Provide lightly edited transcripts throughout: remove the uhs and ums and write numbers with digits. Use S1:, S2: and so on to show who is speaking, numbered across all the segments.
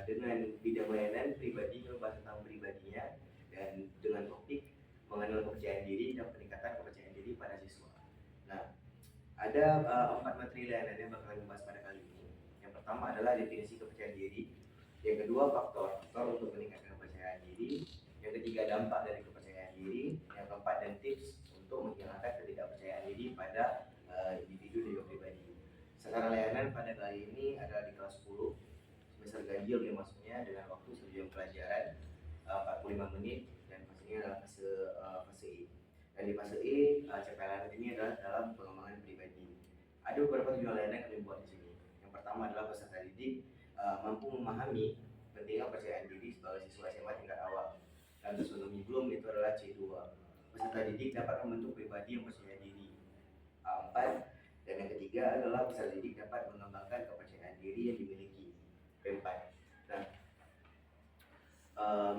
S1: dengan bidang layanan pribadi, membahas tentang pribadinya dan dengan topik mengenal kepercayaan diri dan peningkatan kepercayaan diri pada siswa. Nah, ada 4 materi layanan yang bakal kita bahas pada kali ini. Yang pertama adalah definisi kepercayaan diri. Yang kedua, faktor-faktor untuk meningkatkan kepercayaan diri. Yang ketiga, dampak dari kepercayaan diri. Yang keempat, dan tips untuk menghilangkan ketidakpercayaan diri pada individu dan juga pribadi. Secara layanan pada kali ini adalah di kelas 10 semester ganjil ya maksudnya, dengan waktu 1 jam pelajaran 45 menit, dan fasenya adalah fase E. Dan di fase E, CPLN ini adalah dalam pengembangan pribadi. Ada beberapa tujuan layanan yang kami buat di sini. Yang pertama adalah peserta didik mampu memahami pentingnya kepercayaan diri sebagai siswa SMA tingkat awal. Dan taxonomy Bloom itu adalah C2. Peserta didik dapat membentuk pribadi yang percaya diri. 4. Dan yang ketiga adalah peserta didik dapat mengembangkan kepercayaan diri yang dimiliki. 4. Nah,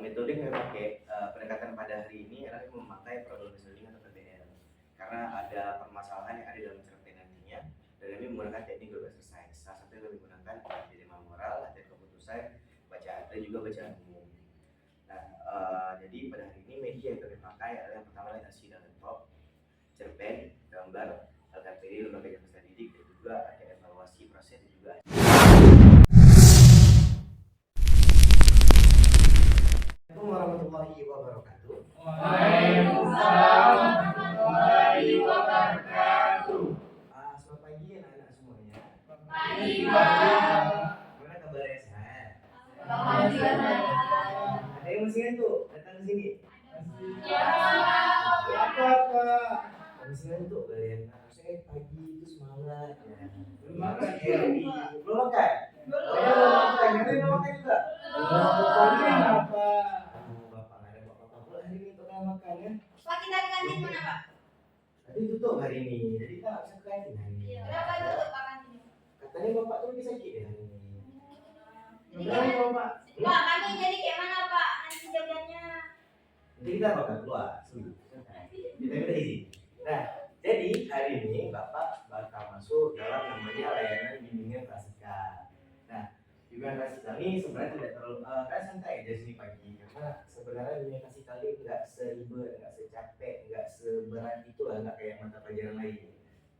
S1: metode yang kami pakai pendekatan pada hari ini adalah memakai problem solving atau PBL, karena ada permasalahan yang ada dalam cerpen nantinya, dan kami menggunakan teknik group exercise. Salah satu yang kami gunakan adalah dilema moral, latihan keputusan, bacaan, dan juga bacaan umum. Nah, jadi pada hari ini media yang kami pakai adalah yang pertama adalah LCD dan laptop, cerpen, gambar, LKPD, lembaga peserta didik, dan juga ada evaluasi proses dan juga Assalamualaikum warahmatullahi wabarakatuh.
S2: Waalaikumsalam warahmatullahi wabarakatuh.
S1: Selamat pagi anak-anak semuanya.
S2: Pagi, Pak.
S1: Gimana kabarnya, sehat?
S2: Alhamdulillah.
S1: Ada yang masih ngantuk datang ke sini?
S2: Ya,
S1: Pak. Masih ngantuk kalian? Harusnya pagi itu semangat ya. Belum makan ya? Belum makan? Belum makan. Kalian belum makan juga? Belum. Bapak nggak ada bapak pula hari ini untuk makan ya?
S2: Pak, kita ke kantin mana, Pak?
S1: Tadi tutup hari ini, jadi kita nggak bisa ke kantin hari ini.
S2: Kenapa tutup, Pak, kantin?
S1: Katanya bapak tuh lagi sakit ya hari ini.
S2: Pak, kami jadi kayak mana, Pak? Nanti jaganya.
S1: Nanti kita bakal keluar. Kita minta izin. Nah, jadi hari ini bapak bakal masuk dalam namanya layanan bimbingan klasika. Nah, bimbingan klasika ini sebenarnya tidak terlalu kan santai aja sini pagi, karena sebenarnya bimbingan klasika ini nggak seribet, nggak secapek, nggak seberat itu lah, nggak kayak mata pelajaran lain.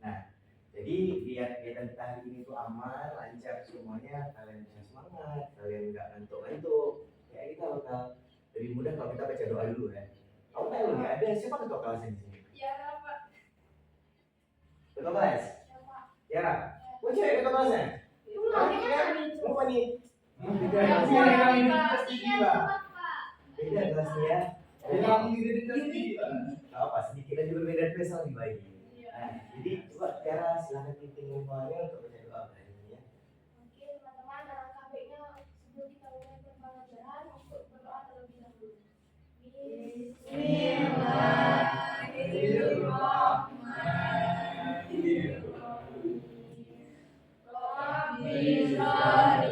S1: Nah, jadi biar kegiatan kita hari ini tuh aman, lancar semuanya, kalian bisa semangat, kalian nggak ngantuk-ngantuk. Ya kita bakal lebih mudah kalau kita baca doa dulu ya. Kamu tahu nggak ada siapa ketua kelasnya di sini?
S2: Ya, Pak.
S1: Ketua kelas? Ya, Ra. Oh, cewek ketua kelasnya? Lupa nih. Beda kelasnya ya. Gak apa, sedikit aja berbeda spesial lebih baik. Nah, jadi coba Tiara silahkan pimpin memorialnya untuk baca doa hari ini ya.
S2: Oke, teman-teman, alangkah baiknya sebelum kita mulai pembelajaran untuk berdoa terlebih dahulu. Bismillahirrahmanirrahim. Rabbi shrah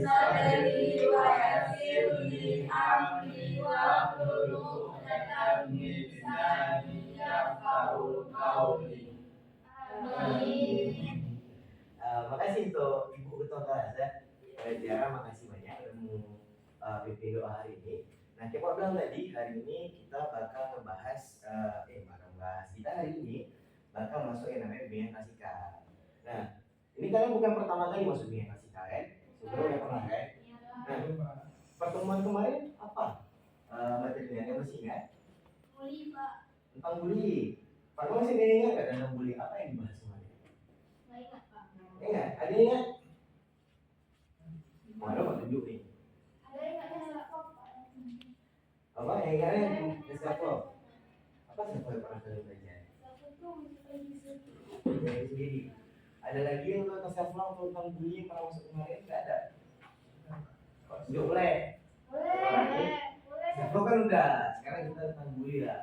S2: sadri wa yassir li amri wahlul 'uqdatam min lisani yafqahu qawli. Amin.
S1: Makasih untuk Ibu Ketua Kelas ya. Tiara, makasih banyak udah mau pimpin doa hari ini. Nah, kayak Pak bilang tadi, hari ini kita bakal ngebahas kita hari ini bakal masuk yang namanya bimbingan klasika. Nah, ini kalian bukan pertama kali masuk bimbingan klasika kan? Sebelumnya udah pernah kan? Nah, pertemuan kemarin apa materinya? Yang masih ingat?
S2: Bully, Pak.
S1: Tentang bully. Pak, kamu masih ingat nggak tentang bully? Apa yang dibahas kemarin?
S2: Nggak ingat, Pak.
S1: Ingat? Ada yang ingat? Ada Pak tunjuk nih.
S2: Ada yang nggak ingat, Pak?
S1: Apa yang ingatnya? Siapa? Apa siapa yang pernah kalian belajar? Belajar sendiri. Ada lagi yang tentang self love atau tentang bullying pernah masuk kemarin? Nggak ada. Tunjuk boleh.
S2: Boleh.
S1: Self love kan udah. Sekarang kita tentang bully lah.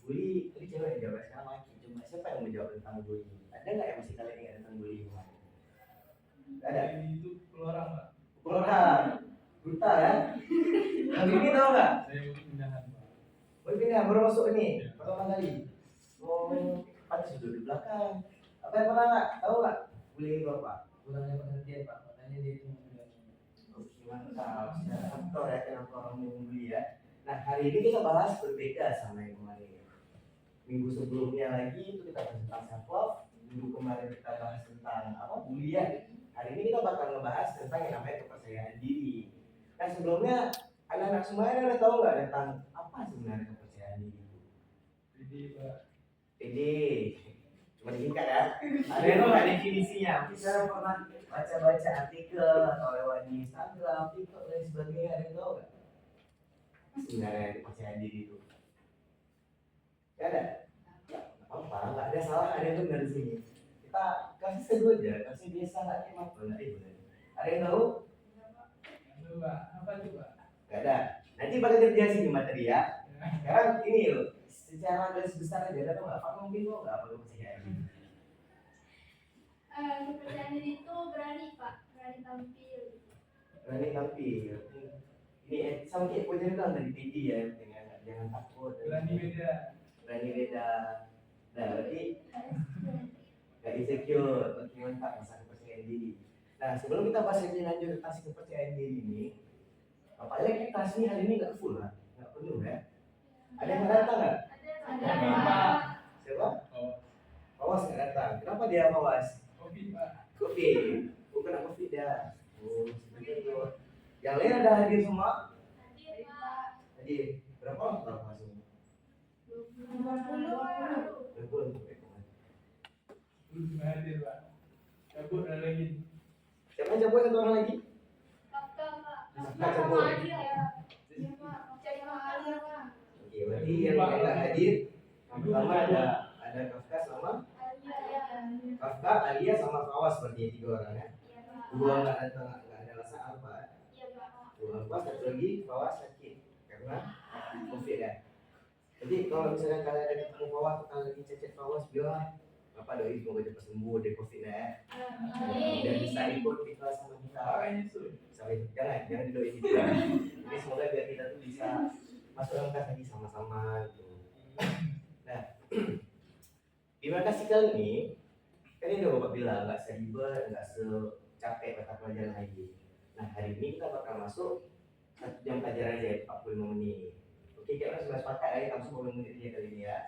S1: Bully tadi cewek yang jawab, sekarang laki. Coba siapa yang menjawab tentang bully? Ada nggak yang masih kalian ingat tentang bully kemarin? Nggak ada.
S3: Itu pukul orang, Pak.
S1: Pukul orang. Brutal ya. Yang ini tahu nggak?
S3: Saya mau pindahan, Pak.
S1: Mau pindah baru masuk ini pertama kali. Oh, pantas duduk di belakang. Apa yang pernah nggak? Tahu nggak? Bullying itu apa?
S3: Kurangnya perhatian, Pak. Makanya dia itu membilang.
S1: Oke. Mantap, secara faktor ya kenapa orang mau membeli ya. Nah hari ini kita bahas berbeda sama yang kemarin. Minggu sebelumnya lagi itu kita bahas tentang self love. Minggu kemarin kita bahas tentang apa bulian. Hari ini kita bakal ngebahas tentang yang namanya kepercayaan diri. Nah sebelumnya anak-anak semuanya ada tahu nggak tentang apa sebenarnya kepercayaan diri itu?
S3: Jadi Pak,
S1: Jadi cuma disingkat ya. Ada yang tahu nggak definisinya? Mungkin saya pernah baca-baca artikel atau lewat di Instagram, TikTok dan sebagainya. Ada yang tahu nggak? Apa sebenarnya kepercayaan diri itu? Gak ada? Apa? Nggak ada salah, ada yang benar di sini. Kita kasih sedu aja, kasih biasa nggak emak nggak ribet. Ada yang tahu?
S3: itu Pak, apa tuh Pak?
S1: Gak ada. Nanti bakal terjadi di materi ya. Sekarang ini loh, secara garis besar aja, ada nggak? Pak mungkin lo nggak apa kepercayaan diri?
S2: Kepercayaan diri itu berani Pak, berani tampil.
S1: Berani tampil. Ini sama kayak punya bilang dari PD ya, jangan takut.
S3: Berani beda.
S1: Berani beda. Nah berarti gak insecure, berarti mantap masa kepercayaan diri. Nah sebelum kita bahas lebih lanjut tentang si kepercayaan diri ini, apalagi kita sih hari ini nggak full lah, nggak penuh ya. Ada yang datang nggak?
S2: Ada
S3: Pak.
S1: Siapa?
S3: Oh,
S1: Awas nggak datang. Kenapa dia awas?
S3: kopi Pak.
S1: Covid, bukan Covid ya. Oh seperti itu. Yang lain ada hadir semua?
S2: Hadir Pak.
S1: Hadir. Berapa orang telah masuk?
S2: 20.
S1: Berapa?
S3: Belum hadir Pak. Cabut ada lagi.
S1: Siapa cabut satu orang lagi?
S2: Kakak Pak.
S1: Kakak cabut.
S2: Alia ya. Iya Pak. Cari Alia Pak.
S1: Oke, berarti yang nggak hadir yang pertama ada Kafka sama
S2: Alia ya.
S1: Kafka, Alia sama Fawas seperti tiga orang ya.
S2: Iya Pak.
S1: Dua nggak ada rasa apa?
S2: Iya Pak.
S1: Dua pas satu lagi Fawas sakit karena COVID ya. Jadi kalau misalnya kalian ada ketemu Fawas atau kalian lagi cecet Fawas bilang Bapak doi semoga cepat sembuh dari COVID ya. Dan bisa ikut kita sama kita.
S3: Makanya itu.
S1: Sorry, jangan didoain gitu ya. Jadi semoga biar kita tuh bisa masuk dalam kelas lagi sama-sama gitu. Nah, terima kasih kali ini. Kan ini udah Bapak bilang nggak seribet, nggak secapek mata pelajaran lagi. Nah hari ini kita bakal masuk 1 jam pelajaran aja 45 menit. Oke, kita sudah sepakat ya kita masuk 45 menit aja kali ini ya.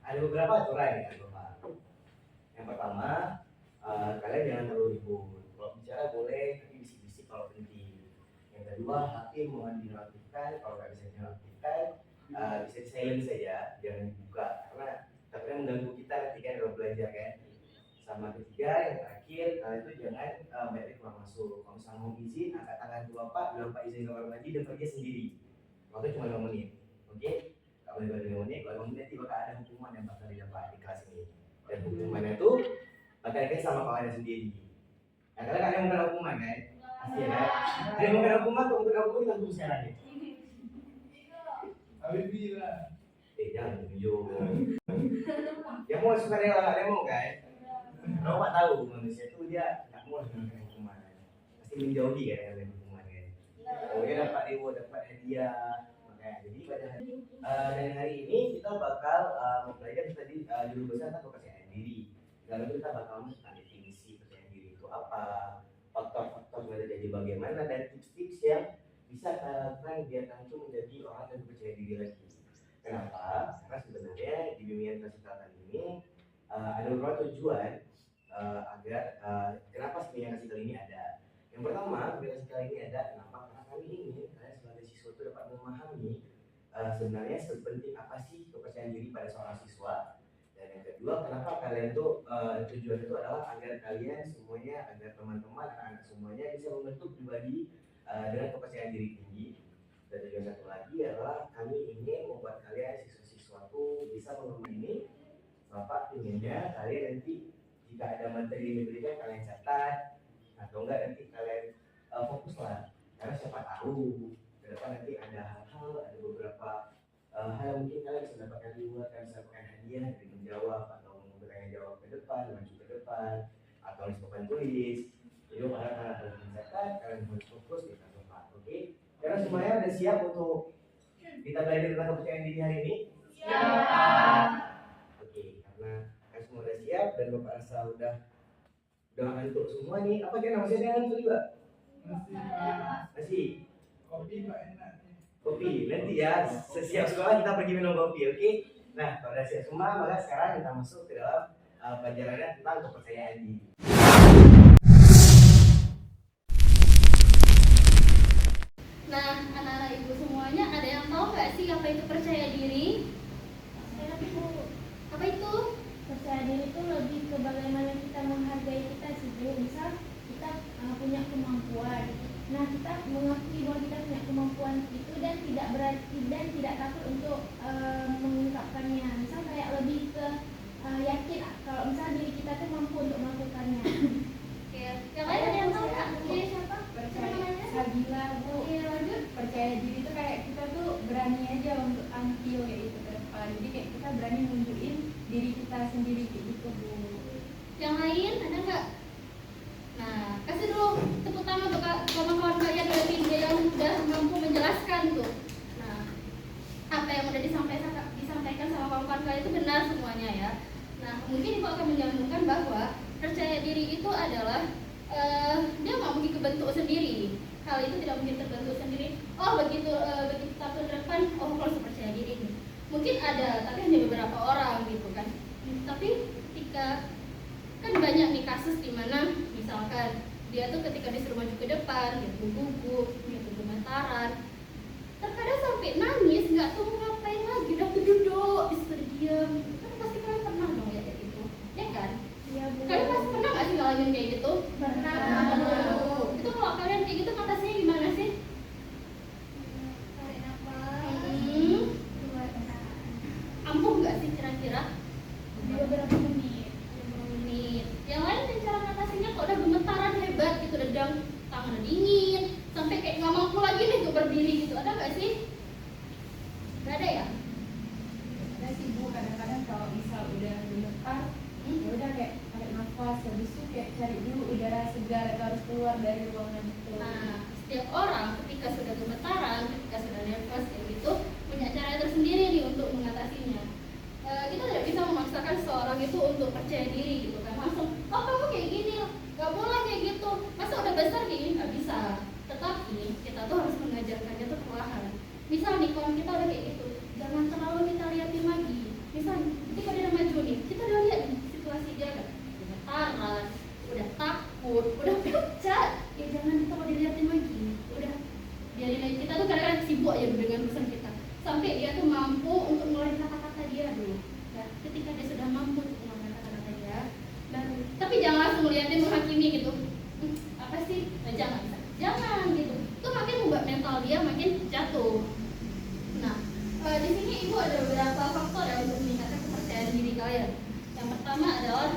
S1: Ada beberapa aturan ya Bapak. Yang pertama, kalian jangan terlalu ribut. Kalau bicara boleh, tapi bisik-bisik kalau penting. Yang kedua, hakim mohon dinonaktifkan. Kalau nggak bisa dinonaktifkan, bisa di silent saja, jangan dibuka karena takutnya mengganggu kita ketika dalam belajar kan. Sama ketiga, yang terakhir, kalian tuh jangan banyak keluar masuk. Kalau misalnya mau izin, angkat tangan ke Bapak, bilang Pak izin kamar mandi dan pergi sendiri. Waktu cuma 5 menit, oke? Kalau lebih dari 5 menit, kalau 5 menit nanti bakal ada hukuman yang bakal didapat di kelas ini. Dan hukumannya itu bakal dikasih sama kawannya sendiri. Nah, kalian ada yang mau kena hukuman kan? Pasti ya kan? Ada yang mau kena hukuman, kalau kena hukuman kita tunggu sekarang ya.
S3: Habibie lah.
S1: Jangan tunjuk. Yang mau suka rela nggak ada yang mau kan? Kalau Pak tahu manusia itu dia nggak mau dengan hukuman. Pasti menjauhi kan dari hukuman kan. Kalau dia dapat reward, dapat hadiah, makanya. Jadi pada hari ini kita bakal mempelajari tadi judul besar tentang kepercayaan diri. Lalu kita bakal tentang definisi kepercayaan diri itu apa, faktor-faktor yang terjadi bagaimana dan tips-tips yang bisa kalian lakukan biar kamu tuh menjadi orang yang percaya diri lagi. Kenapa? Karena sebenarnya di bimbingan kelas ini ada beberapa tujuan agar kenapa bimbingan kasih kali ini ada. Yang pertama, bimbingan kasih kali ini ada kenapa? Karena kami ingin kalian sebagai siswa itu dapat memahami sebenarnya sepenting apa sih kepercayaan diri pada seorang siswa. Dan yang kedua, kenapa kalian tuh tujuan itu adalah agar kalian semuanya, agar teman-teman, anak-anak semuanya bisa membentuk pribadi dengan kepercayaan diri tinggi. Dan tujuan satu lagi adalah kami ingin membuat kalian siswa-siswa tuh bisa mengemban ini. Bapak inginnya kalian nanti jika ada materi yang diberikan kalian catat atau enggak nanti kalian fokus lah. Karena siapa tahu ke depan nanti ada hal-hal, ada beberapa hal yang mungkin kalian bisa dapatkan reward, kalian bisa dapatkan hadiah dari menjawab atau memberikan jawab ke depan, maju ke depan atau di papan tulis. Jadi kalian harus mencatat, kalian harus fokus di kantor Pak. Oke? Karena semuanya udah siap untuk kita belajar tentang kepercayaan diri hari ini?
S2: Siap.
S1: Oke, karena kalian semua udah siap dan Bapak rasa udah Udah ngantuk semua nih. Apa kira masih ada yang ngantuk juga?
S3: Masih Pak.
S1: Masih.
S3: Kopi Pak enak nih.
S1: Kopi. Nanti ya sesiap sekolah kita pergi minum kopi, oke? Nah, kalau udah siap semua, maka sekarang kita masuk ke dalam pelajarannya tentang kepercayaan diri.
S4: Nah, anak-anak ibu semuanya, ada yang tahu nggak sih apa itu percaya diri?
S2: Saya itu
S4: Apa itu?
S2: percaya diri itu lebih ke bagaimana kita menghargai kita sih Bu. Misal kita punya kemampuan. Nah, kita mengakui bahwa kita punya kemampuan itu dan tidak berarti dan tidak takut untuk mengungkapkannya. Misal kayak lebih ke yakin kalau misal diri kita tuh mampu untuk melakukannya.
S4: Oke, yang lain ada yang tahu nggak? Oke, siapa? Siapa namanya?
S5: Sabila Bu,
S4: Oke, lanjut.
S5: percaya diri itu kayak kita tuh berani aja untuk tampil kayak gitu ke depan. Jadi kayak kita berani nunjukin diri kita sendiri kayak gitu Bu.
S4: Yang lain ada nggak? Nah, kasih dulu tepuk tangan untuk kawan-kawan kalian yang udah mampu menjelaskan tuh. Nah, apa yang udah disampaikan sama kawan-kawan kalian itu benar semuanya ya. Nah, mungkin ibu akan menyambungkan bahwa percaya diri itu adalah dia nggak mungkin kebentuk sendiri. Hal itu tidak mungkin terbentuk sendiri. Oh begitu begitu tampil ke depan, oh kalau harus percaya diri nih. Mungkin ada, tapi hanya beberapa orang gitu kan. Tapi ketika kan banyak nih kasus di mana misalkan dia tuh ketika disuruh maju ke depan, dia tuh gugup, dia tuh gemetaran, terkadang sampai nangis, nggak tahu ngapain lagi, udah duduk, disuruh diam. Kan pasti kalian pernah dong ya kayak gitu, ya kan?
S2: Iya Bu.
S4: Kalian pasti pernah nggak sih ngalamin kayak gitu?
S2: Pernah.
S4: Itu kalau kalian kayak gitu ngatasinya gimana sih?
S2: Tarik nafas. Keluar tahan.
S4: Ampuh nggak sih kira-kira?
S2: Beberapa menit.
S4: 5 menit. Yang lain kan cara ngatasinya kok udah gemetaran hebat gitu, dedang tangan dingin, sampai kayak nggak mampu lagi nih untuk berdiri gitu. Ada nggak sih? Nggak ada ya?
S5: Ada sih Bu, kadang-kadang kalau misal udah gemetar, ya udah kayak tarik nafas, habis itu kayak cari dulu udara segar atau harus keluar dari ruangan itu.
S4: Nah, setiap orang ketika sudah gemetaran, ketika sudah nervous kayak gitu, punya cara tersendiri nih untuk mengatasinya. Kita tidak bisa memaksakan seseorang itu untuk percaya diri gitu kan, langsung, oh kamu kayak gini, gak boleh kayak gitu, masa udah besar kayak gini, gak bisa. Tetapi kita tuh harus mengajarkannya tuh perlahan. Misal nih kalau kita udah kayak gitu, jangan terlalu kita liatin lagi. Misal ketika dia udah maju nih, kita udah lihat nih situasi dia kan gemetaran, udah takut, udah pucat, ya jangan kita diliatin lagi. Udah biarin aja, kita tuh kadang-kadang sibuk aja dengan urusan kita sampai dia tuh mampu untuk ngeluarin kata-kata dia dulu. Nah, ketika dia sudah mampu untuk ngeluarin kata-kata dia, baru. Tapi jangan langsung ngeliatin menghakimi gitu. Apa sih? Nah, jangan gitu. Itu makin membuat mental dia makin jatuh. Nah, di sini ibu ada beberapa faktor ya untuk meningkatkan kepercayaan diri kalian. Yang pertama adalah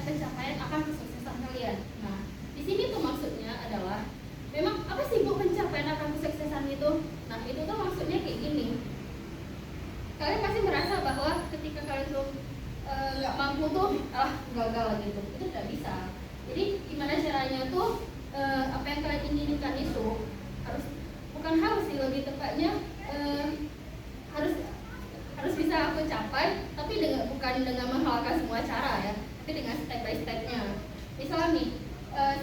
S4: pencapaian akan kesuksesan kalian. Nah, di sini tuh maksudnya adalah memang apa sih bu pencapaian akan kesuksesan itu? Nah, itu tuh maksudnya kayak gini. Kalian pasti merasa bahwa ketika kalian tuh nggak mampu tuh gagal gitu. Itu tidak bisa. Jadi gimana caranya tuh apa yang kalian inginkan itu harus sih lebih tepatnya harus bisa aku capai, tapi bukan dengan menghalalkan semua cara ya, tapi dengan step by stepnya. Misalnya nih,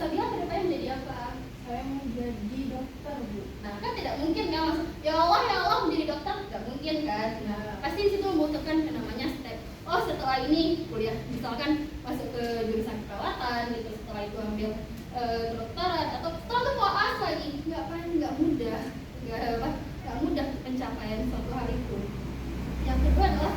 S4: Sabila kedepannya menjadi apa?
S5: Saya mau jadi dokter Bu.
S4: Nah kan tidak mungkin kan langsung ya Allah menjadi dokter, tidak mungkin kan. Nah, pasti di situ membutuhkan yang namanya step. Oh setelah ini kuliah, misalkan masuk ke jurusan perawatan gitu, setelah itu ambil kedokteran atau setelah itu koas lagi, nggak mudah pencapaian suatu hal itu. Yang kedua adalah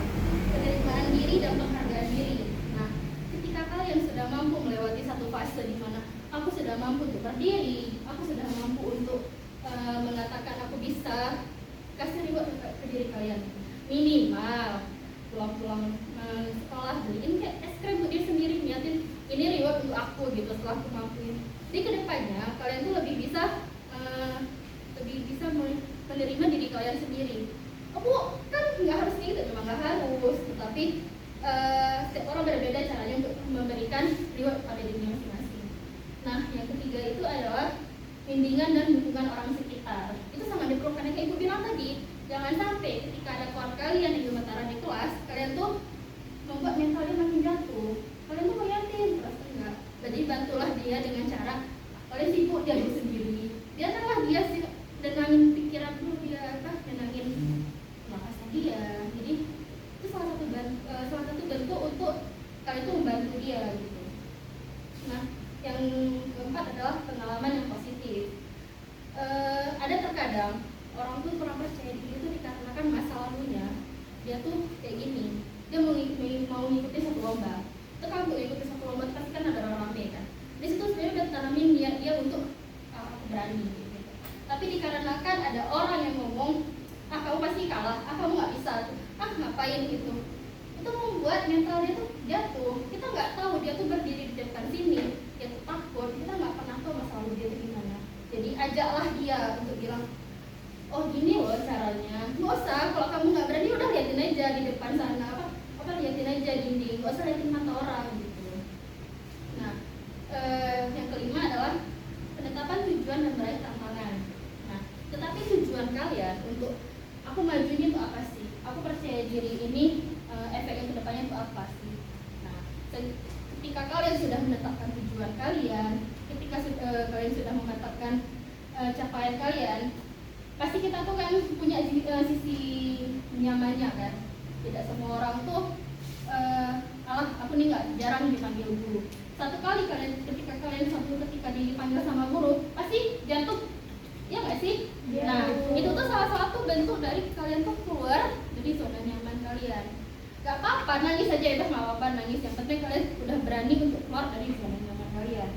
S4: penerimaan diri dan penghargaan diri. Nah, ketika kalian sudah mampu melewati satu fase di mana aku sudah mampu untuk berdiri, aku sudah mampu untuk mengatakan aku bisa, kasih reward ke diri kalian. Minimal pulang-pulang sekolah beliin kayak es krim untuk diri sendiri, niatin ini reward untuk aku gitu setelah aku mampu. Jadi kedepannya kalian tuh lebih bisa menerima diri kalian sendiri. Oh bu, kan nggak harus gitu, memang nggak harus, tetapi setiap orang berbeda caranya untuk memberikan reward pada dirinya masing-masing. Nah, yang ketiga itu adalah bimbingan dan dukungan orang sekitar. Itu sama diperlukan kayak ibu bilang tadi. Jangan sampai ketika ada kawan kalian yang gemetaran di kelas, kalian tuh membuat mentalnya makin jatuh. Kalian tuh ngeliatin, terus enggak dia tuh kayak gini, dia mau ngikutin satu lomba. Itu kan untuk ngikutin satu lomba pasti kan ada rame kan. Di situ sebenarnya udah tanamin niat dia untuk aku berani gitu. Tapi dikarenakan ada orang yang ngomong, kamu pasti kalah, kamu nggak bisa, ngapain gitu. Itu membuat mental dia tuh jatuh. Kita nggak tahu dia tuh berdiri di depan sini, dia tuh takut. Kita nggak pernah tahu masa lalu dia tuh gimana. Jadi ajaklah dia untuk bilang, oh gini loh caranya. Nggak usah, kalau kamu nggak berani udah liatin aja di depan sana, apa liatin aja dinding, nggak usah liatin mata orang gitu. Nah, yang kelima adalah penetapan tujuan dan meraih tantangan. Nah, tetapi tujuan kalian untuk aku maju ini tuh apa sih? Aku percaya diri ini efeknya kedepannya tuh apa sih? Nah, ketika kalian sudah menetapkan tujuan kalian, ketika kalian sudah menetapkan capaian kalian, pasti kita tuh kan punya sisi nyamannya kan. Tidak semua orang tuh aku nih nggak jarang dipanggil guru. Satu kali ketika kalian dipanggil sama guru pasti jatuh, ya nggak sih?
S2: Ya,
S4: Nah itu tuh salah satu bentuk dari kalian tuh keluar dari zona nyaman kalian. Gak apa-apa, nangis aja itu nggak apa-apa, nangis, yang penting kalian udah berani untuk keluar dari zona nyaman kalian.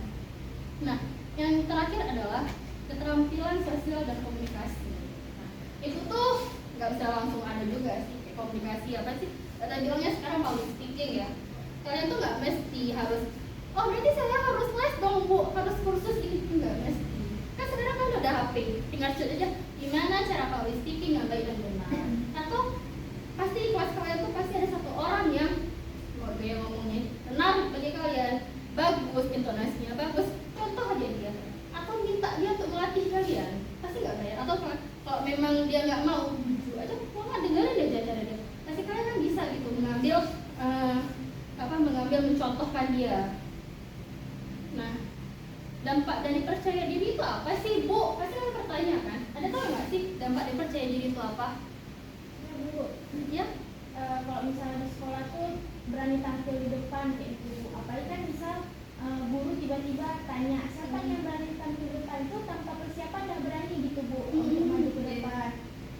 S4: Nah yang terakhir adalah keterampilan sosial dan komunikasi. Nah, itu tuh nggak bisa langsung ada juga sih. Komunikasi apa sih? Kita bilangnya sekarang public speaking ya. Kalian tuh nggak mesti harus, oh berarti saya harus les dong bu, harus kursus ini, nggak mesti. Kan sekarang kan udah HP, tinggal search aja gimana cara public speaking yang baik dan benar. Atau pasti di kelas kalian tuh pasti ada satu orang yang gaya ngomongnya benar bagi kalian, bagus, intonasinya bagus, contoh aja dia. Atau minta dia untuk melatih kalian, pasti nggak bayar. Atau kalau memang dia nggak mau, jujur aja, nggak dengerin aja cara dia. Pasti kalian kan bisa gitu mengambil mencontohkan dia. Nah, dampak dari percaya diri itu apa sih bu? Pasti kalian bertanya kan? Ada tahu nggak sih dampak dari percaya diri itu apa?
S2: Ya bu,
S4: Ya?
S2: kalau misalnya di sekolah tuh berani tampil di depan kayak gitu bu. Apalagi kan bisa guru tiba-tiba tanya siapa yang berani tampil di depan, itu tanpa persiapan udah berani gitu bu untuk maju ke depan.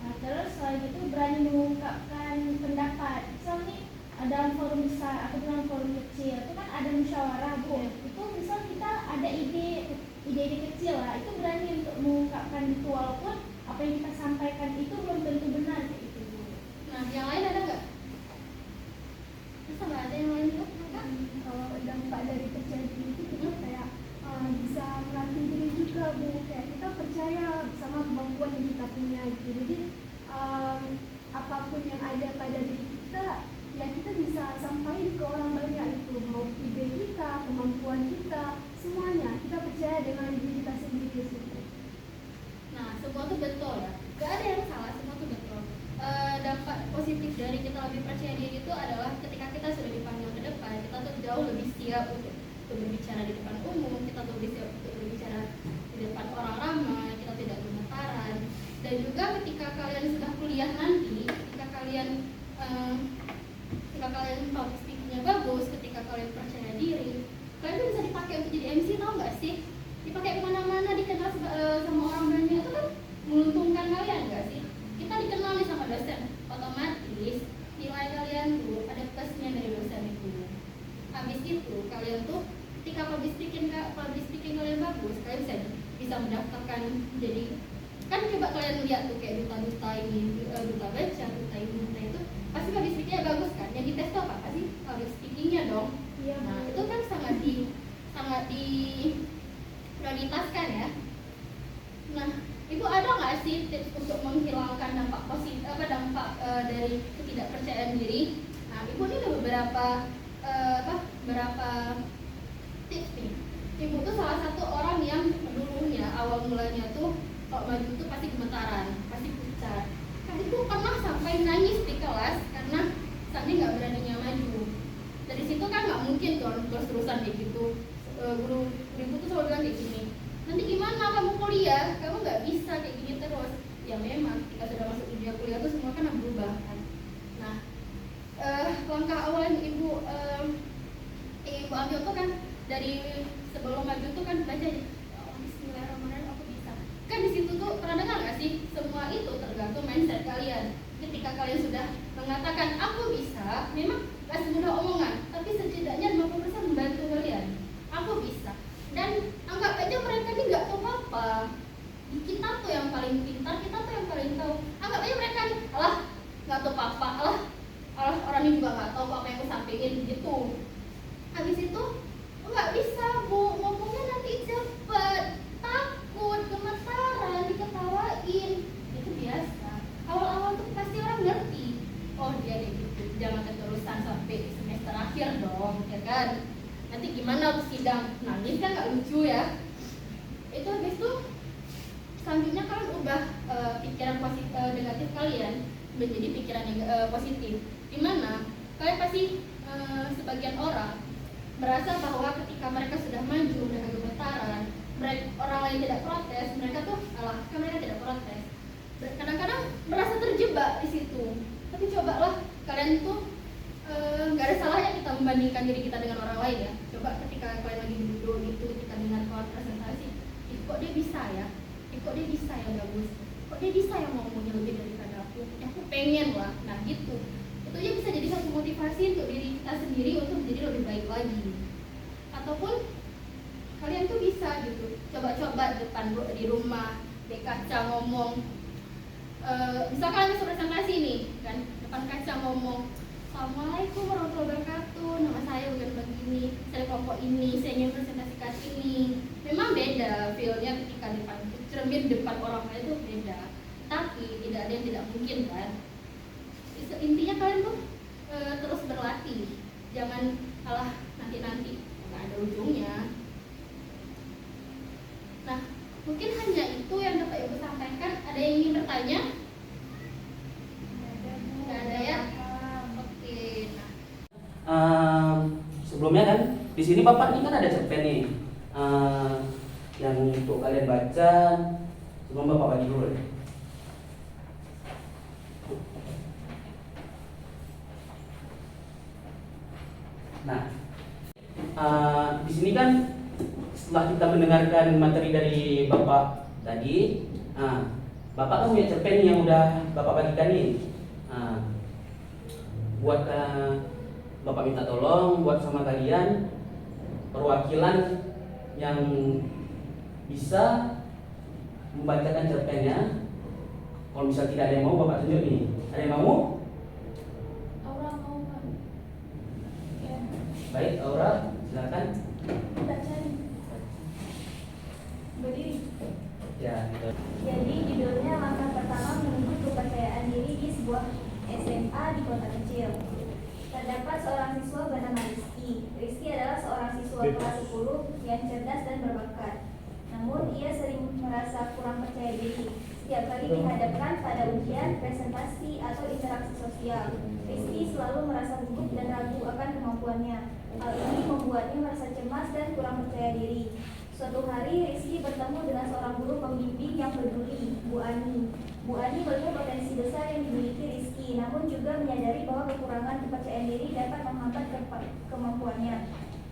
S2: Nah, terus selain itu berani mengungkapkan pendapat. Misalnya dalam forum besar atau dalam forum kecil itu kan ada musyawarah bu. Itu misal kita ada ide kecil lah, itu berani untuk mengungkapkan itu walaupun apa yang kita sampaikan itu belum tentu benar kayak gitu bu.
S4: Nah, yang lain ada nggak? Bisa nggak ada yang lain juga?
S5: Kalau dampak dari percaya diri itu kita kayak bisa melatih diri juga bu, kayak kita percaya sama kemampuan yang kita punya gitu. Jadi apapun yang ada pada diri kita ya kita bisa sampaikan ke orang banyak, itu mau ide kita, kemampuan kita, semuanya kita percaya dengan diri kita sendiri sih.
S4: Nah, semua tuh betul ya. Gak ada yang salah, semua tuh betul. Dampak positif dari kita lebih percaya diri itu adalah ketika kita sudah dipanggil ke depan, kita tuh jauh lebih siap untuk berbicara di depan umum, kita tuh lebih siap untuk berbicara di depan orang ramai, kita tidak gemetaran. Dan juga ketika kalian sudah kuliah nanti, ketika kalian public speaking-nya bagus, ketika kalian percaya diri, kalian tuh bisa dipakai untuk jadi MC, tau nggak sih? Dipakai kemana-mana, dikenal sama orang banyak, itu kan menguntungkan kalian nggak sih? Kita dikenal nih sama dosen, otomatis nilai kalian tuh ada plusnya dari dosen itu. Habis itu kalian tuh ketika public speaking kalian bagus, kalian bisa mendaftarkan jadi, kan coba kalian lihat tuh kayak duta ini, duta baca, duta ini, duta itu pasti public speakingnya bagus kan? Yang dites tuh apa sih? Public speakingnya dong.
S2: Iya,
S4: Nah itu kan sangat di prioritaskan ya. Nah itu ada nggak sih tips untuk menghilangkan dampak positif dari ketidakpercayaan diri? Nah ibu ini ada beberapa tips nih. Ibu tuh salah satu orang yang dulunya awal mulanya tuh kalau maju tuh pasti gemetaran, pasti pucat. Kan itu pernah sampai nangis di kelas karena Sandi nggak beraninya maju. Dari situ kan nggak mungkin terus-terusan kayak gitu. Guru ibu tuh selalu bilang kayak gini, nanti gimana kamu kuliah, kamu nggak bisa kayak gini terus. Ya memang ketika sudah masuk dunia kuliah tuh semua kan berubah kan. Nah langkah awal yang ibu ambil tuh kan dari sebelum maju tuh kan baca Bismillahirrahmanirrahim, aku bisa. Kan di situ tuh pernah dengar nggak sih, semua itu tergantung mindset kalian. Ketika ketika kalian sudah mengatakan aku bisa, memang gak semudah omongan, tapi setidaknya 50% membantu kalian. Aku bisa. Dan anggap aja mereka ini gak tahu apa. Kita tuh yang paling pintar, kita tuh yang paling tahu. Anggap aja mereka nih, alah gak tahu apa-apa, alah orang ini juga gak tahu apa yang aku sampaikan gitu. Habis itu nggak bisa bu, ngomongnya nanti cepet, takut, gemetaran, diketawain, itu biasa. Awal-awal tuh pasti orang ngerti, oh dia kayak gitu, jangan keterusan sampai semester akhir dong, ya kan? Nanti gimana sidang, nangis kan nggak lucu ya. Itu habis itu selanjutnya kalian ubah pikiran negatif kalian menjadi pikiran yang positif. Dimana kalian pasti sebagian orang merasa bahwa ketika mereka sudah maju, mereka gemetaran, orang lain tidak protes, mereka tuh alah, kan mereka tidak protes. Kadang-kadang merasa terjebak di situ. Tapi cobalah kalian tuh nggak ada salahnya kita membandingkan diri kita dengan orang lain ya. Coba ketika kalian lagi duduk gitu, ketika dengar kawan presentasi, kok dia bisa ya? Kok dia bisa ya bagus? Kok dia bisa yang ngomongnya lebih daripada aku? Aku pengen lah. Nah gitu. Itu aja bisa jadi satu motivasi untuk diri kita sendiri untuk menjadi lebih baik lagi. Ataupun kalian tuh bisa gitu, coba-coba depan di rumah, di kaca ngomong. Misalkan kalian bisa presentasi nih, kan depan kaca ngomong, Assalamualaikum warahmatullahi wabarakatuh, nama saya begini, saya kelompok ini, saya ingin presentasikan ini. Memang beda feel-nya ketika depan cermin depan orang lain itu beda. Tapi tidak ada yang tidak mungkin kan. Intinya kalian tuh terus berlatih, jangan kalah nanti nggak ada ujungnya. Nah mungkin hanya itu yang dapat ibu sampaikan. Ada yang ingin bertanya? Nggak ada ya? Oke. Nah
S6: Sebelumnya kan di sini bapak ini kan ada cerpen nih yang untuk kalian baca. Sebelum bapak bagi dulu ya. Nah, di sini kan setelah kita mendengarkan materi dari bapak tadi, bapak kan punya cerpen yang udah bapak bagikan nih. Buat bapak minta tolong buat sama kalian perwakilan yang bisa membacakan cerpennya. Kalau misal tidak ada yang mau, bapak tunjuk nih. Ada yang mau?
S2: Aura mau Pak? Ya,
S6: Baik, Aura, silakan.
S2: kita cari. Berdiri.
S6: Ya, gitu.
S7: Jadi judulnya langkah pertama menuju kepercayaan diri di sebuah SMA di kota kecil. Terdapat seorang siswa bernama Rizky. Rizky adalah seorang siswa kelas 10 yang cerdas dan berbakat. Namun ia sering merasa kurang percaya diri setiap kali dihadapkan pada ujian, presentasi, atau interaksi sosial. Rizky selalu merasa gugup dan ragu akan kemampuannya. Hal ini membuatnya merasa cemas dan kurang percaya diri. Suatu hari Rizky bertemu dengan seorang guru pembimbing yang peduli, Bu Ani. Bu Ani melihat potensi besar yang dimiliki Rizky, namun juga menyadari bahwa kekurangan kepercayaan diri dapat menghambat kemampuannya.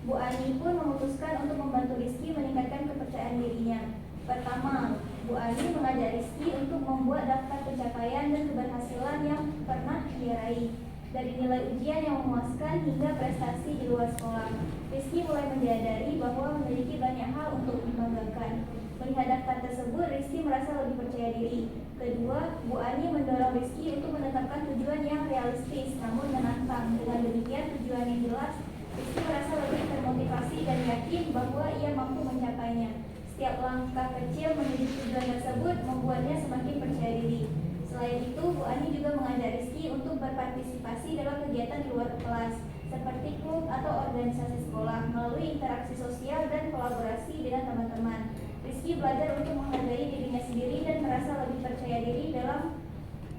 S7: Bu Ani pun memutuskan untuk membantu Rizky meningkatkan kepercayaan dirinya. Pertama, Bu Ani mengajak Rizky untuk membuat daftar pencapaian dan keberhasilan yang pernah dia raih. Dari nilai ujian yang memuaskan hingga prestasi di luar sekolah, Rizky mulai menyadari bahwa memiliki banyak hal untuk dibanggakan. Melihat daftar tersebut, Rizky merasa lebih percaya diri. Kedua, Bu Ani mendorong Rizky untuk menetapkan tujuan yang realistis namun menantang. Dengan demikian, tujuan yang jelas, Rizky merasa lebih termotivasi dan yakin bahwa ia mampu mencapainya. Setiap langkah kecil menuju tujuan tersebut membuatnya semakin percaya diri. Selain itu, Bu Ani juga mengajak Rizky untuk berpartisipasi dalam kegiatan di luar kelas, seperti klub atau organisasi sekolah, melalui interaksi sosial dan kolaborasi dengan teman-teman. Rizky belajar untuk menghargai dirinya sendiri dan merasa lebih percaya diri dalam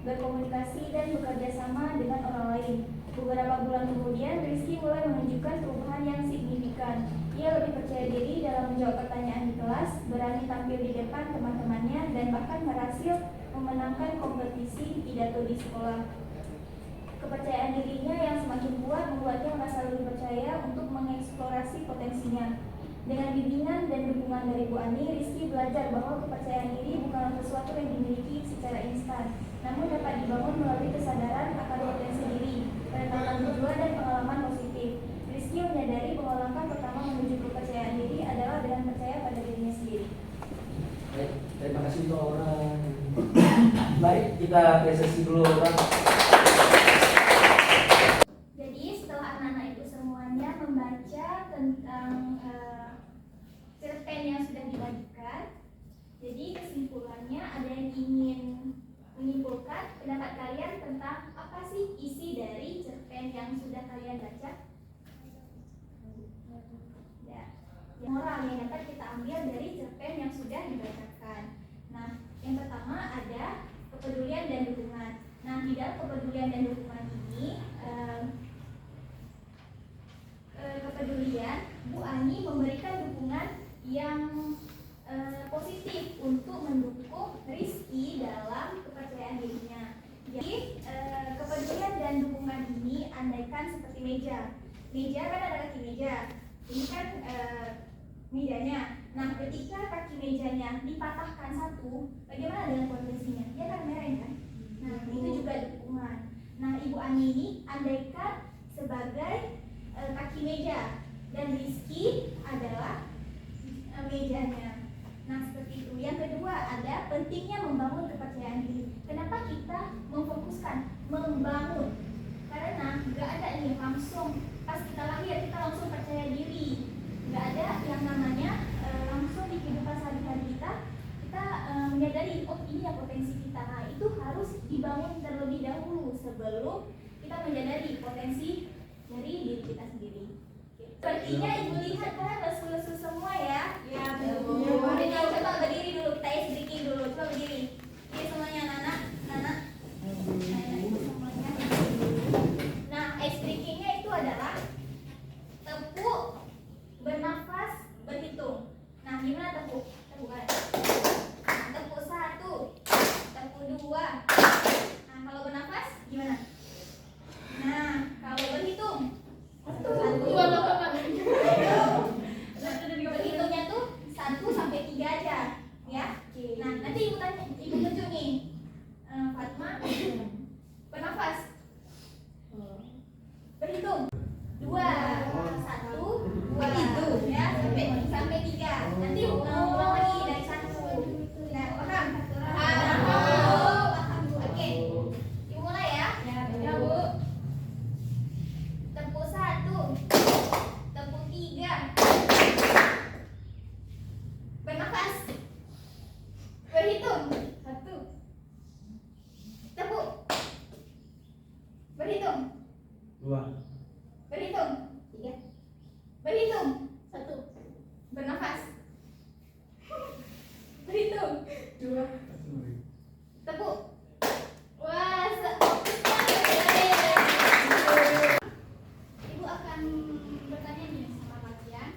S7: berkomunikasi dan bekerja sama dengan orang lain. Beberapa bulan kemudian, Rizky mulai menunjukkan perubahan yang signifikan. Ia lebih percaya diri dalam menjawab pertanyaan di kelas, berani tampil di depan teman-temannya, dan bahkan berhasil memenangkan kompetisi pidato di sekolah. Kepercayaan dirinya yang semakin kuat membuatnya merasa lebih percaya untuk mengeksplorasi potensinya. Dengan bimbingan dan dukungan dari Bu Ani, Rizky belajar bahwa kepercayaan diri bukanlah sesuatu yang dimiliki secara instan, namun dapat dibangun melalui kesadaran
S6: kita apresiasi dulu, Bang.
S7: Jadi setelah anak-anak itu semuanya membaca tentang cerpen yang sudah dibagikan, jadi kesimpulannya ada yang ingin menyimpulkan pendapat kalian tentang apa sih isi dari cerpen yang sudah kalian baca? Ya, moral yang dapat kita ambil dari cerpen yang sudah dibacakan. Nah, yang pertama ada kepedulian dan dukungan. Nah, di dalam kepedulian dan dukungan ini, kepedulian, Bu Ani memberikan dukungan yang positif untuk mendukung Rizky dalam kepercayaan dirinya. Jadi kepedulian dan dukungan ini andaikan seperti meja kan ada kaki meja, ini kan mejanya. Nah, ketika kaki mejanya dipatahkan satu, bagaimana dengan kondisinya? Dia akan mereng kan? Nah, itu juga dukungan. Nah, Ibu Ani ini andaikan sebagai kaki meja dan Rizky adalah mejanya. Nah, seperti itu. Yang kedua ada pentingnya membangun kepercayaan diri. Kenapa kita memfokuskan membangun? Karena nggak ada ini langsung pas kita lahir kita langsung percaya diri. Nggak ada yang namanya langsung di kehidupan sehari-hari kita menyadari oh ini ya potensi kita. Nah, itu harus dibangun terlebih dahulu sebelum kita menyadari potensi dari diri kita sendiri. Sepertinya Ibu lihat kan lesu-lesu semua ya. Ya, coba berdiri dulu, kita ice breaking dulu. Coba berdiri. Ini semuanya Nana. Semuanya. Nah, ice breakingnya itu adalah tepuk, bernafas, berhitung. Nah, gimana tepuk? Tepukan. Nah, tepuk 1, tepuk 2. Nah, kalau bernafas gimana? Nah, kalau berhitung berhitungnya tuh 1 sampai 3 aja, ya. Nah, nanti ibu tunjuk nih, Fatma, bernafas, berhitung 2, 1, 2, ya, sampai 3. Nanti ulang lagi dari 1. Nah, paham? Paham. Oke, ibu mulai ya. Ya, Bu. Tepuk 1, tepuk 3, bernafas, berhitung 1, tepuk, berhitung
S3: 2,
S7: berhitung 3, berhitung 1, bernafas, berhitung 2, tepuk. Wah, Ibu akan bertanya nih sama kalian,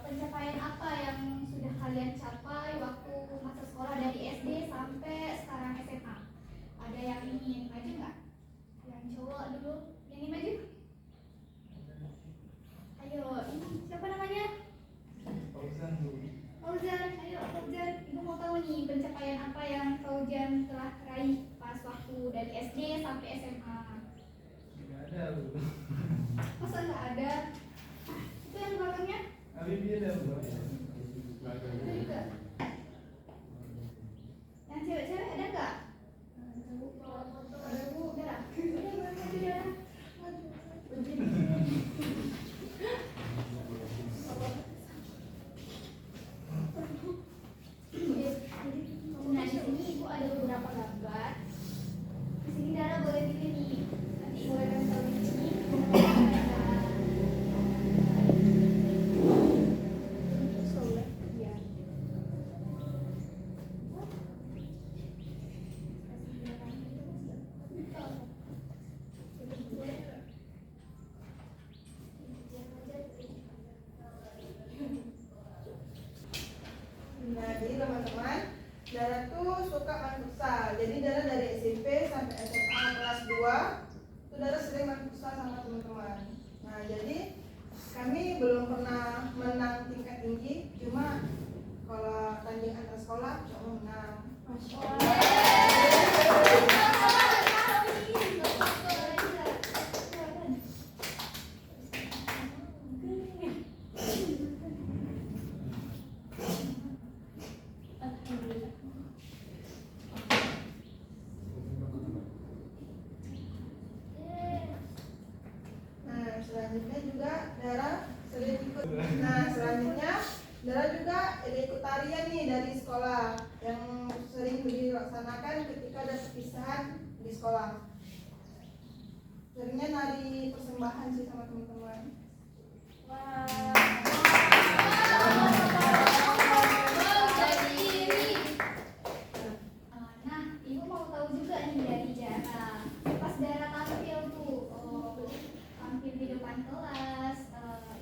S7: pencapaian apa yang sudah kalian capai waktu masa sekolah dari SD sampai sekarang SMA? Ada yang ingin maju nggak? Yang cowok dulu, yang ingin maju? Ayo, ini siapa namanya? Fauzan, ayo Fauzan, Ibu mau tahu nih pencapaian apa yang Fauzan telah raih pas waktu dari SD sampai SMA?
S3: Nggak ada, Bu.
S7: Masa nggak ada? Itu yang belakangnya?
S3: Habibie ada, Bu.
S7: Itu juga. Yang cewek-cewek ada nggak? Ada, Bu. Udah lah. Udah, maju dah. Nah, di sini Ibu ada beberapa gambar. Di sini Dara boleh pilih nih. Nanti Ibu akan tahu di sini.
S8: Nah, jadi teman-teman, Dara tuh suka main futsal. Jadi Dara dari SMP sampai SMA kelas 2 itu Dara sering main futsal sama teman-teman. Nah, jadi kami belum pernah menang tingkat tinggi, cuma kalau tanding antar sekolah cuma menang.
S7: Masya Allah.
S8: Selanjutnya juga Dara sering ikut. Nah, selanjutnya Dara juga ada ikut tarian nih dari sekolah yang sering dilaksanakan ketika ada perpisahan di sekolah. Seringnya nari persembahan sih sama teman-teman.
S7: Nah, ibu mau tahu juga nih dari Dara. Pas Dara tampil tuh, tampil di depan kelas,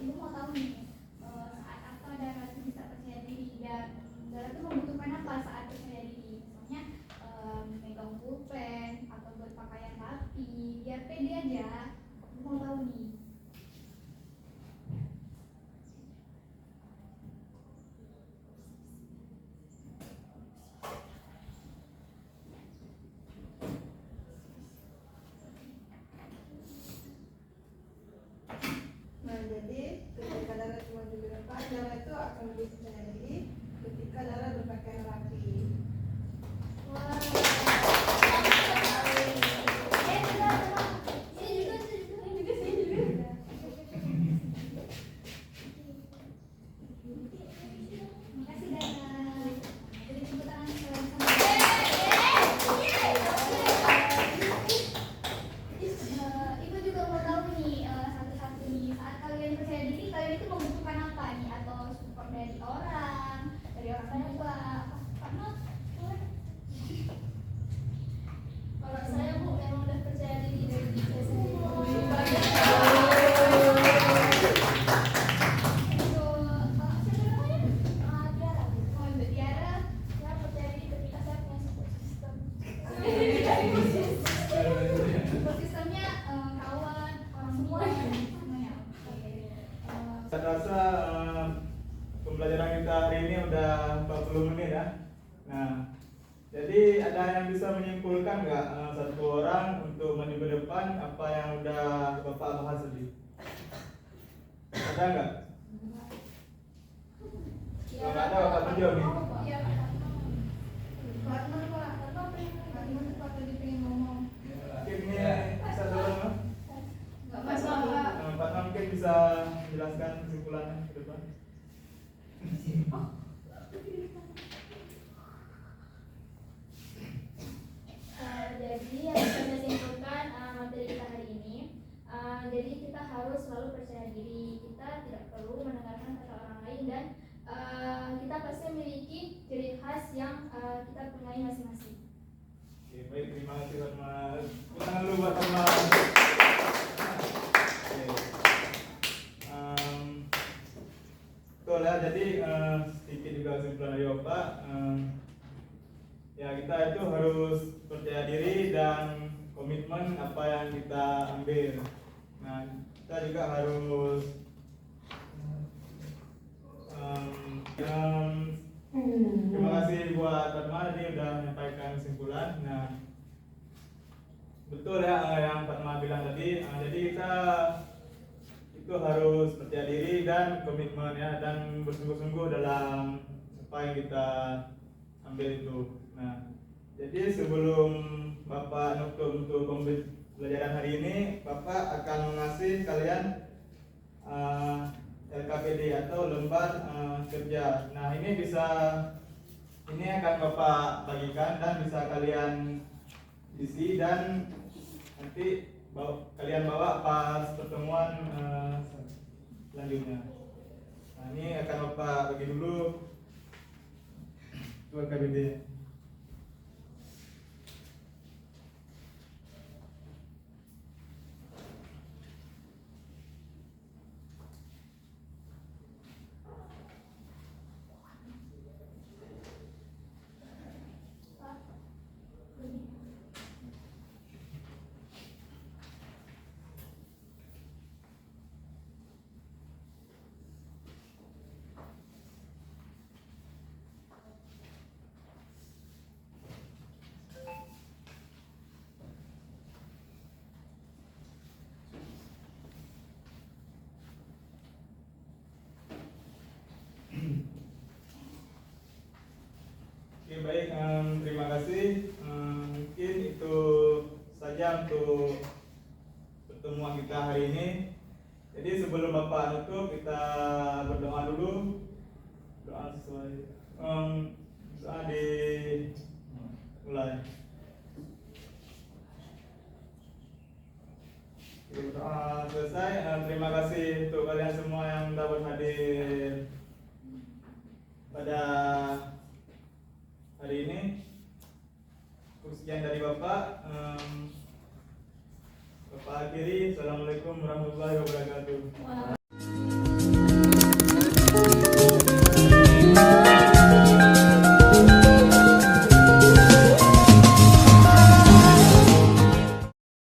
S7: ibu mau tahu nih saat apa Dara tuh bisa percaya diri dan Dara tuh membutuhkan apa saat percaya diri? Misalnya megang pulpen atau berpakaian rapi, biar pede aja. Ibu mau tahu nih.
S8: Nah, jadi ketika Dara cuma di depan, Dara itu akan lebih percaya diri ketika Dara berpakaian rapi.
S7: Makasih Dara. Jadi tepuk tangan sekalian sama Ibu juga mau tahu nih satu-satu nih saat kalian percaya diri kalian itu membutuhkan apa nih atau support dari orang tua karena
S4: Kalau saya Bu emang udah percaya diri dari diri saya sendiri.
S7: Tiara saya percaya diri ketika saya punya support system. Support systemnya kawan orang semua semuanya.
S3: Saya rasa pembelajaran kita hari ini udah 40 menit ya. Nah, jadi ada yang bisa menyimpulkan nggak satu orang untuk maju ke depan apa yang udah Bapak bahas tadi? Ada nggak? Kalau nggak ada Bapak tunjuk nih.
S8: Iya, Fatma Pak, Fatma tuh Pak tadi pengen ngomong.
S3: Mungkin ini bisa tolong Pak?
S8: Nggak masalah.
S3: Fatma mungkin bisa menjelaskan kesimpulannya ke depan.
S2: Jadi yang bisa saya simpulkan materi kita hari ini, jadi kita harus selalu percaya diri. Kita tidak perlu mendengarkan kata orang lain dan kita pasti memiliki ciri khas yang kita punyai masing-masing.
S3: Oke, baik, terima kasih Fatma. Tangan dulu buat Fatma. Oke. Betul ya, jadi sedikit juga kesimpulan dari Bapak. Ya kita itu harus percaya diri dan komitmen apa yang kita ambil. Nah kita juga harus terima kasih buat Fatma tadi udah menyampaikan kesimpulan. Nah betul ya yang Fatma bilang tadi. Jadi kita itu harus percaya diri dan komitmen ya dan bersungguh-sungguh dalam apa yang kita ambil itu. Nah, jadi sebelum Bapak nutup untuk pembelajaran hari ini, Bapak akan mengasih kalian LKPD atau lembar kerja. Nah, ini akan Bapak bagikan dan bisa kalian isi dan nanti kalian bawa pas pertemuan selanjutnya. Nah, ini akan Bapak bagi dulu LKPD. Oke, baik, terima kasih. Mungkin itu saja untuk pertemuan kita hari ini. Jadi sebelum Bapak nutup kita berdoa dulu. Doa sesuai doa mulai. Doa selesai. Terima kasih untuk kalian semua yang dapat hadir pada